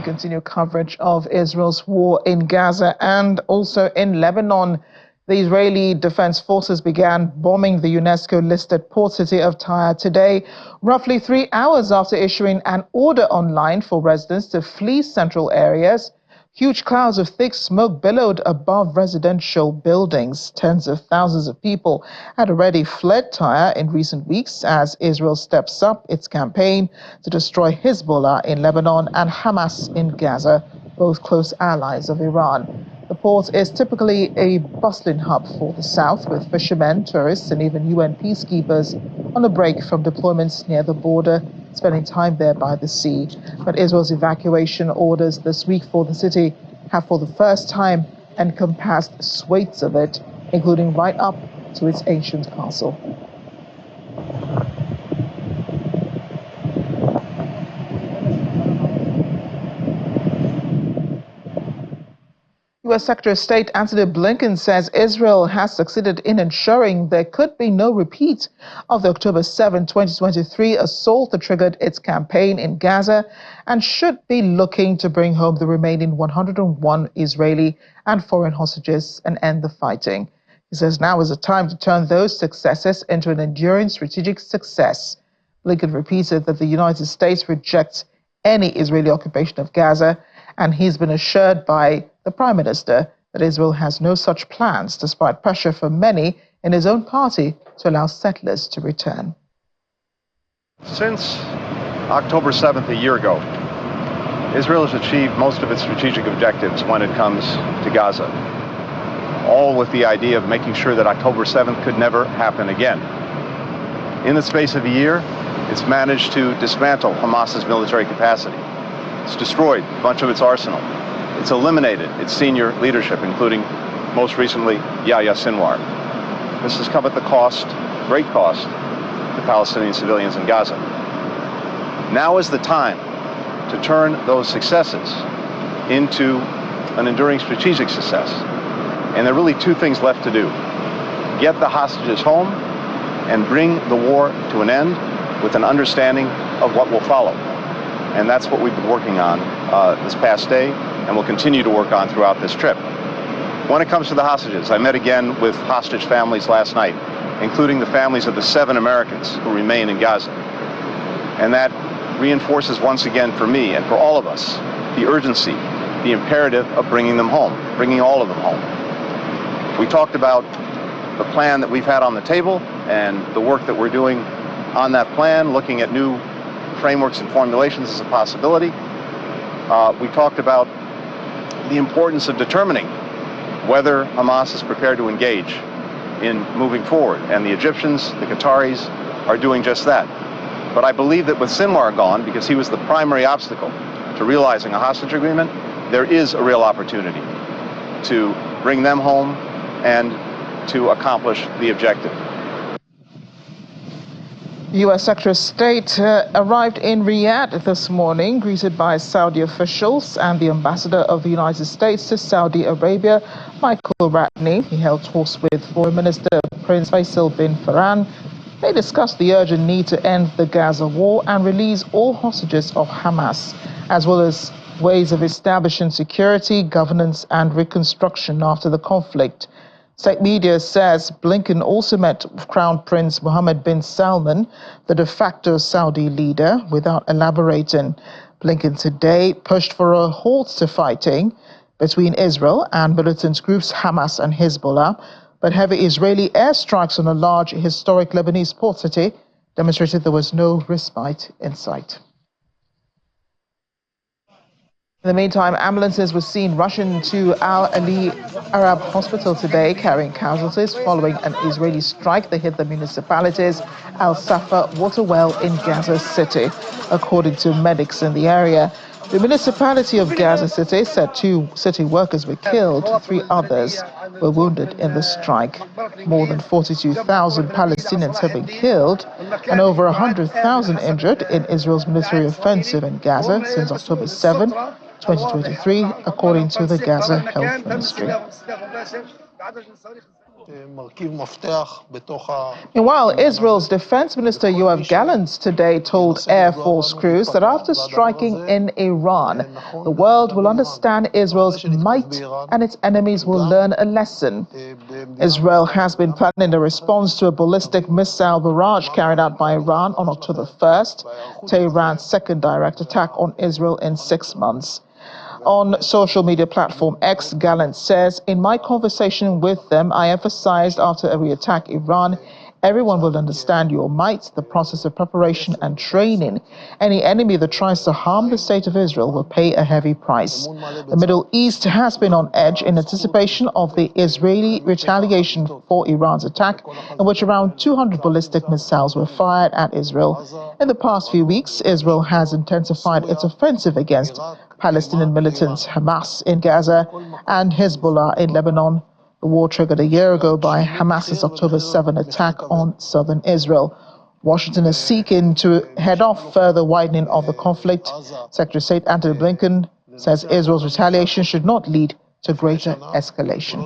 continue coverage of Israel's war in Gaza and also in Lebanon. The Israeli Defense Forces began bombing the UNESCO-listed port city of Tyre today, roughly 3 hours after issuing an order online for residents to flee central areas. Huge clouds of thick smoke billowed above residential buildings. Tens of thousands of people had already fled Tyre in recent weeks as Israel steps up its campaign to destroy Hezbollah in Lebanon and Hamas in Gaza, both close allies of Iran. The port is typically a bustling hub for the south, with fishermen, tourists, and even UN peacekeepers on a break from deployments near the border, spending time there by the sea. But Israel's evacuation orders this week for the city have for the first time encompassed swathes of it, including right up to its ancient castle. U.S. Secretary of State Antony Blinken says Israel has succeeded in ensuring there could be no repeat of the October 7, 2023 assault that triggered its campaign in Gaza and should be looking to bring home the remaining 101 Israeli and foreign hostages and end the fighting. He says now is the time to turn those successes into an enduring strategic success. Blinken repeated that the United States rejects any Israeli occupation of Gaza, and he's been assured by the Prime Minister that Israel has no such plans, despite pressure from many in his own party to allow settlers to return. Since October 7th, a year ago, Israel has achieved most of its strategic objectives when it comes to Gaza, all with the idea of making sure that October 7th could never happen again. In the space of a year, it's managed to dismantle Hamas's military capacity. It's destroyed a bunch of its arsenal. It's eliminated its senior leadership, including, most recently, Yahya Sinwar. This has come at the cost, great cost, to Palestinian civilians in Gaza. Now is the time to turn those successes into an enduring strategic success. And there are really two things left to do. Get the hostages home and bring the war to an end with an understanding of what will follow. And that's what we've been working on this past day, and will continue to work on throughout this trip. When it comes to the hostages, I met again with hostage families last night, including the families of the 7 Americans who remain in Gaza. And that reinforces once again for me and for all of us the urgency, the imperative of bringing them home, bringing all of them home. We talked about the plan that we've had on the table and the work that we're doing on that plan, looking at new frameworks and formulations as a possibility. We talked about the importance of determining whether Hamas is prepared to engage in moving forward. And the Egyptians, the Qataris are doing just that. But I believe that with Sinwar gone, because he was the primary obstacle to realizing a hostage agreement, there is a real opportunity to bring them home and to accomplish the objective. U.S. Secretary of State arrived in Riyadh this morning, greeted by Saudi officials and the ambassador of the United States to Saudi Arabia, Michael Ratney. He held talks with Foreign Minister Prince Faisal bin Farhan. They discussed the urgent need to end the Gaza war and release all hostages of Hamas, as well as ways of establishing security, governance, and reconstruction after the conflict. State media says Blinken also met Crown Prince Mohammed bin Salman, the de facto Saudi leader, without elaborating. Blinken today pushed for a halt to fighting between Israel and militant groups Hamas and Hezbollah, but heavy Israeli airstrikes on a large historic Lebanese port city demonstrated there was no respite in sight. In the meantime, ambulances were seen rushing to Al Ali Arab Hospital today, carrying casualties following an Israeli strike that hit the municipality's Al Safa water well in Gaza City. According to medics in the area, the municipality of Gaza City said 2 city workers were killed, 3 others were wounded in the strike. More than 42,000 Palestinians have been killed and over 100,000 injured in Israel's military offensive in Gaza since October 7, 2023, according to the Gaza Health Ministry. Meanwhile, Israel's Defense Minister Yoav Gallant today told Air Force crews that after striking in Iran, the world will understand Israel's might and its enemies will learn a lesson. Israel has been planning a response to a ballistic missile barrage carried out by Iran on October 1st, Tehran's second direct attack on Israel in 6 months. On social media platform X, Gallant says, "In my conversation with them, I emphasized after every attack Iran, everyone will understand your might, the process of preparation and training. Any enemy that tries to harm the state of Israel will pay a heavy price." The Middle East has been on edge in anticipation of the Israeli retaliation for Iran's attack, in which around 200 ballistic missiles were fired at Israel. In the past few weeks, Israel has intensified its offensive against Palestinian militants Hamas in Gaza and Hezbollah in Lebanon. The war triggered a year ago by Hamas's October 7 attack on southern Israel. Washington is seeking to head off further widening of the conflict. Secretary of State Antony Blinken says Israel's retaliation should not lead to greater escalation.